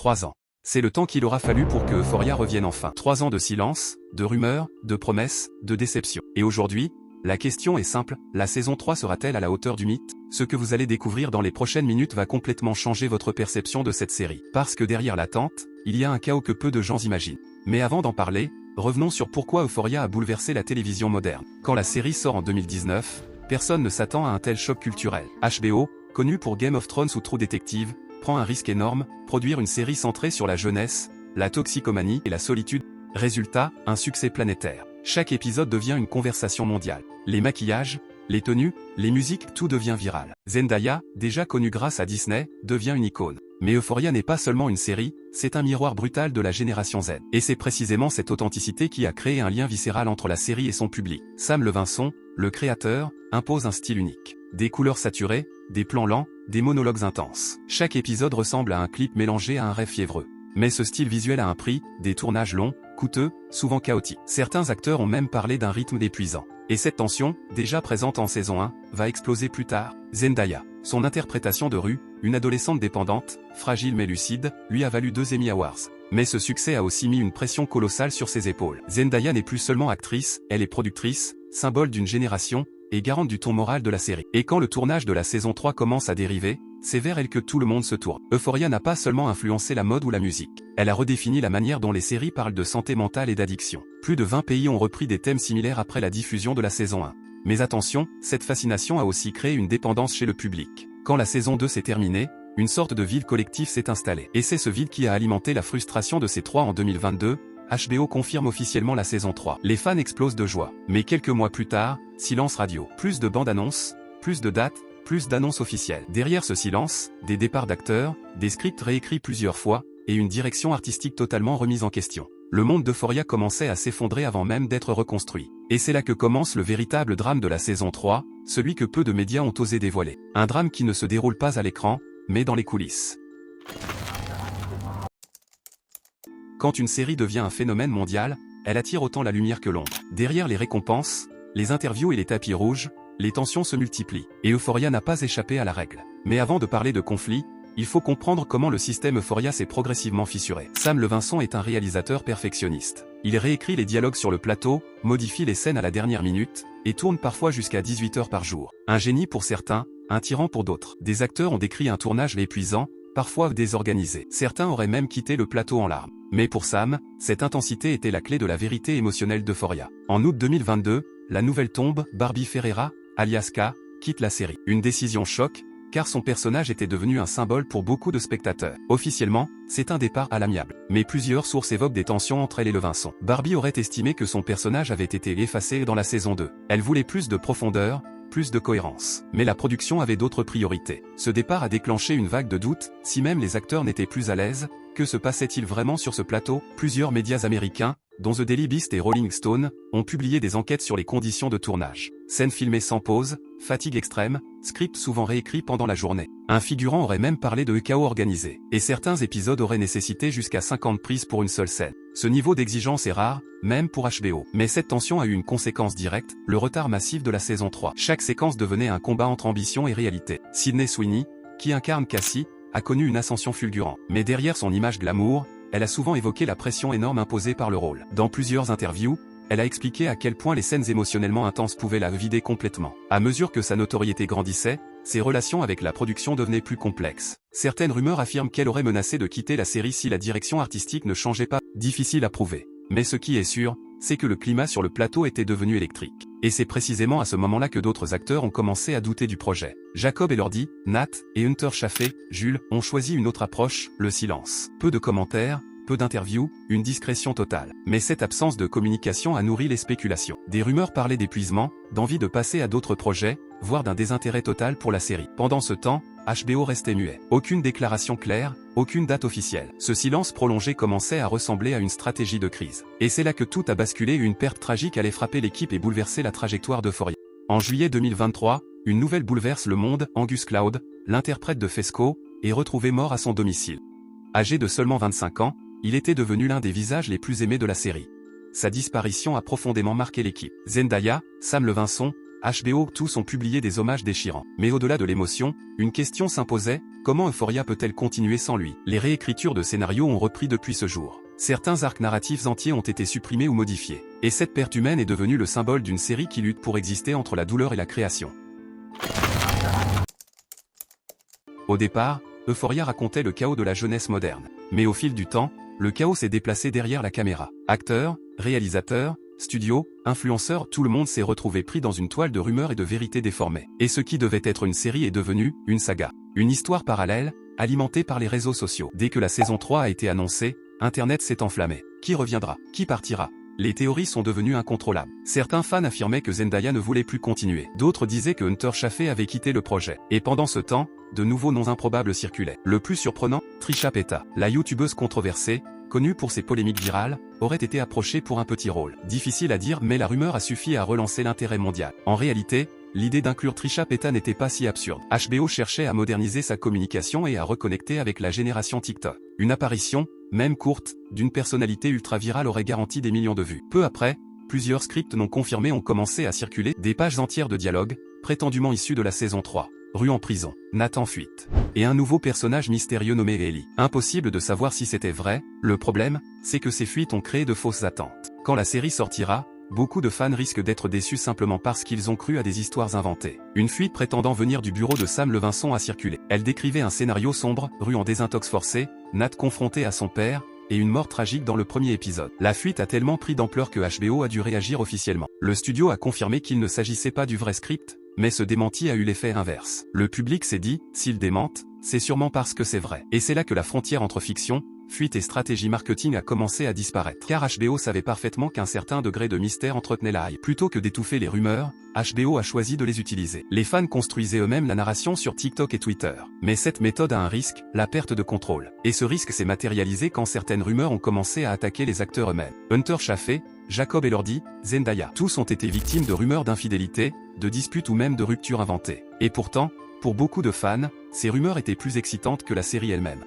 3 ans. C'est le temps qu'il aura fallu pour que Euphoria revienne enfin. 3 ans de silence, de rumeurs, de promesses, de déceptions. Et aujourd'hui, la question est simple, la saison 3 sera-t-elle à la hauteur du mythe? Ce que vous allez découvrir dans les prochaines minutes va complètement changer votre perception de cette série. Parce que derrière l'attente, il y a un chaos que peu de gens imaginent. Mais avant d'en parler, revenons sur pourquoi Euphoria a bouleversé la télévision moderne. Quand la série sort en 2019, personne ne s'attend à un tel choc culturel. HBO, connu pour Game of Thrones ou True Detective, prend un risque énorme, produire une série centrée sur la jeunesse, la toxicomanie et la solitude. Résultat, un succès planétaire. Chaque épisode devient une conversation mondiale. Les maquillages, les tenues, les musiques, tout devient viral. Zendaya, déjà connue grâce à Disney, devient une icône. Mais Euphoria n'est pas seulement une série, c'est un miroir brutal de la génération Z. Et c'est précisément cette authenticité qui a créé un lien viscéral entre la série et son public. Sam Levinson, le créateur, impose un style unique. Des couleurs saturées, des plans lents, des monologues intenses. Chaque épisode ressemble à un clip mélangé à un rêve fiévreux. Mais ce style visuel a un prix, des tournages longs, coûteux, souvent chaotiques. Certains acteurs ont même parlé d'un rythme épuisant. Et cette tension, déjà présente en saison 1, va exploser plus tard. Zendaya, son interprétation de Rue, une adolescente dépendante, fragile mais lucide, lui a valu 2 Emmy Awards. Mais ce succès a aussi mis une pression colossale sur ses épaules. Zendaya n'est plus seulement actrice, elle est productrice, symbole d'une génération, et garante du ton moral de la série. Et quand le tournage de la saison 3 commence à dériver, c'est vers elle que tout le monde se tourne. Euphoria n'a pas seulement influencé la mode ou la musique. Elle a redéfini la manière dont les séries parlent de santé mentale et d'addiction. Plus de 20 pays ont repris des thèmes similaires après la diffusion de la saison 1. Mais attention, cette fascination a aussi créé une dépendance chez le public. Quand la saison 2 s'est terminée, une sorte de vide collectif s'est installé. Et c'est ce vide qui a alimenté la frustration de ces 3 en 2022. HBO confirme officiellement la saison 3. Les fans explosent de joie. Mais quelques mois plus tard, silence radio. Plus de bandes-annonces, plus de dates, plus d'annonces officielles. Derrière ce silence, des départs d'acteurs, des scripts réécrits plusieurs fois, et une direction artistique totalement remise en question. Le monde d'Euphoria commençait à s'effondrer avant même d'être reconstruit. Et c'est là que commence le véritable drame de la saison 3, celui que peu de médias ont osé dévoiler. Un drame qui ne se déroule pas à l'écran, mais dans les coulisses. Quand une série devient un phénomène mondial, elle attire autant la lumière que l'ombre. Derrière les récompenses, les interviews et les tapis rouges, les tensions se multiplient. Et Euphoria n'a pas échappé à la règle. Mais avant de parler de conflit, il faut comprendre comment le système Euphoria s'est progressivement fissuré. Sam Levinson est un réalisateur perfectionniste. Il réécrit les dialogues sur le plateau, modifie les scènes à la dernière minute, et tourne parfois jusqu'à 18 heures par jour. Un génie pour certains, un tyran pour d'autres. Des acteurs ont décrit un tournage épuisant, parfois désorganisé. Certains auraient même quitté le plateau en larmes. Mais pour Sam, cette intensité était la clé de la vérité émotionnelle d'Euphoria. En août 2022, la nouvelle tombe, Barbie Ferreira, alias K, quitte la série. Une décision choc, car son personnage était devenu un symbole pour beaucoup de spectateurs. Officiellement, c'est un départ à l'amiable. Mais plusieurs sources évoquent des tensions entre elle et Levinson. Barbie aurait estimé que son personnage avait été effacé dans la saison 2. Elle voulait plus de profondeur, plus de cohérence. Mais la production avait d'autres priorités. Ce départ a déclenché une vague de doutes, si même les acteurs n'étaient plus à l'aise, que se passait-il vraiment sur ce plateau? Plusieurs médias américains, dont The Daily Beast et Rolling Stone, ont publié des enquêtes sur les conditions de tournage. Scènes filmées sans pause, fatigue extrême, scripts souvent réécrits pendant la journée. Un figurant aurait même parlé de chaos organisé. Et certains épisodes auraient nécessité jusqu'à 50 prises pour une seule scène. Ce niveau d'exigence est rare, même pour HBO. Mais cette tension a eu une conséquence directe, le retard massif de la saison 3. Chaque séquence devenait un combat entre ambition et réalité. Sydney Sweeney, qui incarne Cassie, a connu une ascension fulgurante. Mais derrière son image glamour, elle a souvent évoqué la pression énorme imposée par le rôle. Dans plusieurs interviews, elle a expliqué à quel point les scènes émotionnellement intenses pouvaient la vider complètement. À mesure que sa notoriété grandissait, ses relations avec la production devenaient plus complexes. Certaines rumeurs affirment qu'elle aurait menacé de quitter la série si la direction artistique ne changeait pas. Difficile à prouver. Mais ce qui est sûr, c'est que le climat sur le plateau était devenu électrique. Et c'est précisément à ce moment-là que d'autres acteurs ont commencé à douter du projet. Jacob Elordi, Nat, et Hunter Schafer, Jules, ont choisi une autre approche, le silence. Peu de commentaires, peu d'interviews, une discrétion totale. Mais cette absence de communication a nourri les spéculations. Des rumeurs parlaient d'épuisement, d'envie de passer à d'autres projets, voire d'un désintérêt total pour la série. Pendant ce temps, HBO restait muet. Aucune déclaration claire, aucune date officielle. Ce silence prolongé commençait à ressembler à une stratégie de crise. Et c'est là que tout a basculé, une perte tragique allait frapper l'équipe et bouleverser la trajectoire d'Euphoria. En juillet 2023, une nouvelle bouleverse le monde. Angus Cloud, l'interprète de Fesco, est retrouvé mort à son domicile. Âgé de seulement 25 ans, il était devenu l'un des visages les plus aimés de la série. Sa disparition a profondément marqué l'équipe. Zendaya, Sam Levinson, HBO, tous ont publié des hommages déchirants. Mais au-delà de l'émotion, une question s'imposait, comment Euphoria peut-elle continuer sans lui? Les réécritures de scénarios ont repris depuis ce jour. Certains arcs narratifs entiers ont été supprimés ou modifiés. Et cette perte humaine est devenue le symbole d'une série qui lutte pour exister entre la douleur et la création. Au départ, Euphoria racontait le chaos de la jeunesse moderne. Mais au fil du temps, le chaos s'est déplacé derrière la caméra. Acteurs, réalisateurs, studios, influenceurs, tout le monde s'est retrouvé pris dans une toile de rumeurs et de vérités déformées. Et ce qui devait être une série est devenu une saga. Une histoire parallèle, alimentée par les réseaux sociaux. Dès que la saison 3 a été annoncée, Internet s'est enflammé. Qui reviendra? Qui partira? Les théories sont devenues incontrôlables. Certains fans affirmaient que Zendaya ne voulait plus continuer. D'autres disaient que Hunter Schafer avait quitté le projet. Et pendant ce temps, de nouveaux noms improbables circulaient. Le plus surprenant, Trisha Paytas, la youtubeuse controversée, connue pour ses polémiques virales, aurait été approchée pour un petit rôle. Difficile à dire, mais la rumeur a suffi à relancer l'intérêt mondial. En réalité, l'idée d'inclure Trisha Paytas n'était pas si absurde. HBO cherchait à moderniser sa communication et à reconnecter avec la génération TikTok. Une apparition, même courte, d'une personnalité ultra virale aurait garanti des millions de vues. Peu après, plusieurs scripts non confirmés ont commencé à circuler, des pages entières de dialogue, prétendument issus de la saison 3. Rue en prison, Nat en fuite. Et un nouveau personnage mystérieux nommé Ellie. Impossible de savoir si c'était vrai, le problème, c'est que ces fuites ont créé de fausses attentes. Quand la série sortira, beaucoup de fans risquent d'être déçus simplement parce qu'ils ont cru à des histoires inventées. Une fuite prétendant venir du bureau de Sam Levinson a circulé. Elle décrivait un scénario sombre, Rue en désintox forcé, Nat confronté à son père, et une mort tragique dans le premier épisode. La fuite a tellement pris d'ampleur que HBO a dû réagir officiellement. Le studio a confirmé qu'il ne s'agissait pas du vrai script, mais ce démenti a eu l'effet inverse. Le public s'est dit, s'ils démentent, c'est sûrement parce que c'est vrai. Et c'est là que la frontière entre fiction, fuite et stratégie marketing a commencé à disparaître. Car HBO savait parfaitement qu'un certain degré de mystère entretenait la hype. Plutôt que d'étouffer les rumeurs, HBO a choisi de les utiliser. Les fans construisaient eux-mêmes la narration sur TikTok et Twitter. Mais cette méthode a un risque, la perte de contrôle. Et ce risque s'est matérialisé quand certaines rumeurs ont commencé à attaquer les acteurs eux-mêmes. Hunter Schafer, Jacob Elordi, Zendaya. Tous ont été victimes de rumeurs d'infidélité, de disputes ou même de ruptures inventées. Et pourtant, pour beaucoup de fans, ces rumeurs étaient plus excitantes que la série elle-même.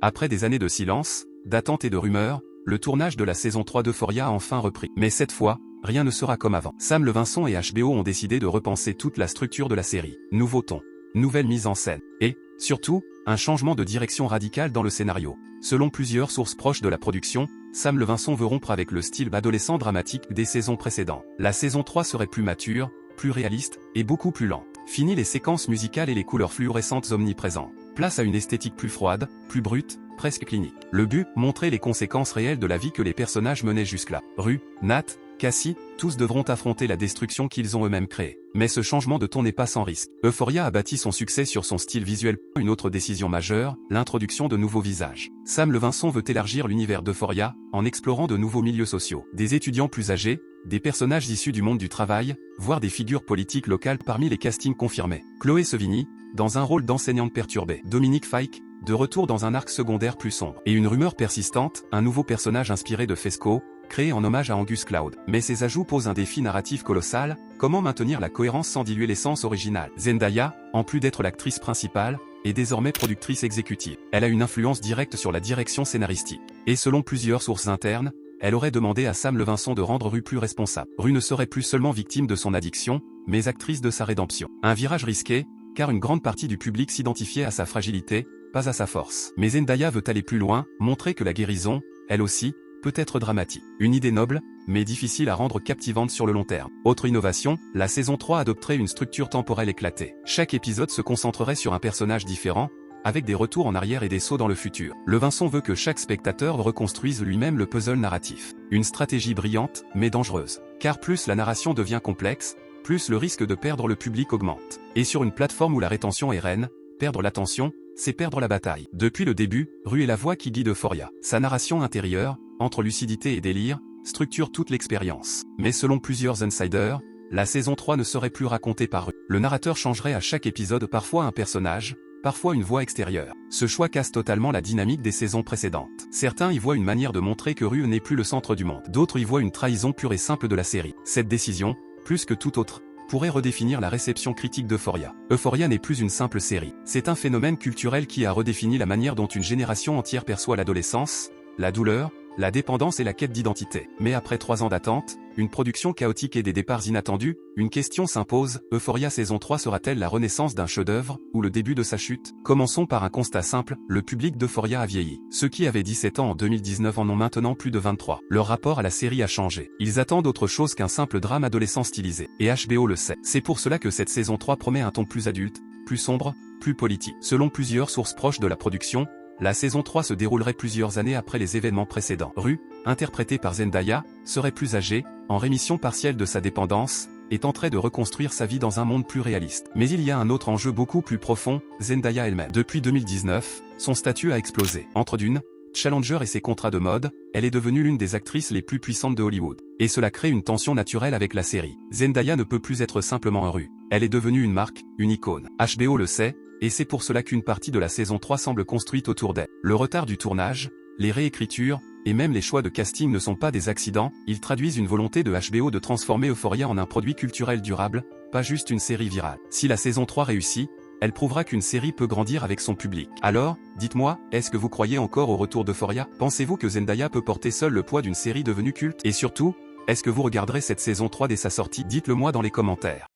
Après des années de silence, d'attente et de rumeurs, le tournage de la saison 3 d'Euphoria a enfin repris. Mais cette fois, rien ne sera comme avant. Sam Levinson et HBO ont décidé de repenser toute la structure de la série. Nouveau ton, nouvelle mise en scène, et, surtout, un changement de direction radical dans le scénario. Selon plusieurs sources proches de la production, Sam Levinson veut rompre avec le style adolescent dramatique des saisons précédentes. La saison 3 serait plus mature, plus réaliste, et beaucoup plus lente. Fini les séquences musicales et les couleurs fluorescentes omniprésentes. Place à une esthétique plus froide, plus brute, presque clinique. Le but, montrer les conséquences réelles de la vie que les personnages menaient jusque-là. Rue, Nat, Cassie, tous devront affronter la destruction qu'ils ont eux-mêmes créée. Mais ce changement de ton n'est pas sans risque. Euphoria a bâti son succès sur son style visuel. Une autre décision majeure, l'introduction de nouveaux visages. Sam Levinson veut élargir l'univers d'Euphoria, en explorant de nouveaux milieux sociaux. Des étudiants plus âgés, des personnages issus du monde du travail, voire des figures politiques locales parmi les castings confirmés. Chloé Sevigny, dans un rôle d'enseignante perturbée. Dominique Fike, de retour dans un arc secondaire plus sombre. Et une rumeur persistante, un nouveau personnage inspiré de Fesco, créé en hommage à Angus Cloud. Mais ces ajouts posent un défi narratif colossal, comment maintenir la cohérence sans diluer l'essence originale? Zendaya, en plus d'être l'actrice principale, est désormais productrice exécutive. Elle a une influence directe sur la direction scénaristique. Et selon plusieurs sources internes, elle aurait demandé à Sam Levinson de rendre Rue plus responsable. Rue ne serait plus seulement victime de son addiction, mais actrice de sa rédemption. Un virage risqué, car une grande partie du public s'identifiait à sa fragilité, pas à sa force. Mais Zendaya veut aller plus loin, montrer que la guérison, elle aussi, peut être dramatique. Une idée noble, mais difficile à rendre captivante sur le long terme. Autre innovation, la saison 3 adopterait une structure temporelle éclatée. Chaque épisode se concentrerait sur un personnage différent, avec des retours en arrière et des sauts dans le futur. Levinson veut que chaque spectateur reconstruise lui-même le puzzle narratif. Une stratégie brillante, mais dangereuse. Car plus la narration devient complexe, plus le risque de perdre le public augmente. Et sur une plateforme où la rétention est reine, perdre l'attention, c'est perdre la bataille. Depuis le début, Rue est la voix qui guide Euphoria. Sa narration intérieure, entre lucidité et délire, structure toute l'expérience. Mais selon plusieurs insiders, la saison 3 ne serait plus racontée par Rue. Le narrateur changerait à chaque épisode, parfois un personnage, parfois une voix extérieure. Ce choix casse totalement la dynamique des saisons précédentes. Certains y voient une manière de montrer que Rue n'est plus le centre du monde. D'autres y voient une trahison pure et simple de la série. Cette décision, plus que toute autre, pourrait redéfinir la réception critique d'Euphoria. Euphoria n'est plus une simple série. C'est un phénomène culturel qui a redéfini la manière dont une génération entière perçoit l'adolescence, la douleur, la dépendance et la quête d'identité. Mais après 3 ans d'attente, une production chaotique et des départs inattendus, une question s'impose, Euphoria saison 3 sera-t-elle la renaissance d'un chef-d'œuvre, ou le début de sa chute? Commençons par un constat simple, le public d'Euphoria a vieilli. Ceux qui avaient 17 ans en 2019 en ont maintenant plus de 23. Leur rapport à la série a changé. Ils attendent autre chose qu'un simple drame adolescent stylisé. Et HBO le sait. C'est pour cela que cette saison 3 promet un ton plus adulte, plus sombre, plus politique. Selon plusieurs sources proches de la production, la saison 3 se déroulerait plusieurs années après les événements précédents. Rue, interprétée par Zendaya, serait plus âgée, en rémission partielle de sa dépendance, et tenterait de reconstruire sa vie dans un monde plus réaliste. Mais il y a un autre enjeu beaucoup plus profond, Zendaya elle-même. Depuis 2019, son statut a explosé. Entre d'une challenger et ses contrats de mode, elle est devenue l'une des actrices les plus puissantes de Hollywood. Et cela crée une tension naturelle avec la série. Zendaya ne peut plus être simplement un Rue. Elle est devenue une marque, une icône. HBO le sait, et c'est pour cela qu'une partie de la saison 3 semble construite autour d'elle. Le retard du tournage, les réécritures, et même les choix de casting ne sont pas des accidents, ils traduisent une volonté de HBO de transformer Euphoria en un produit culturel durable, pas juste une série virale. Si la saison 3 réussit, elle prouvera qu'une série peut grandir avec son public. Alors, dites-moi, est-ce que vous croyez encore au retour d'Euphoria? Pensez-vous que Zendaya peut porter seule le poids d'une série devenue culte? Et surtout, est-ce que vous regarderez cette saison 3 dès sa sortie? Dites-le moi dans les commentaires.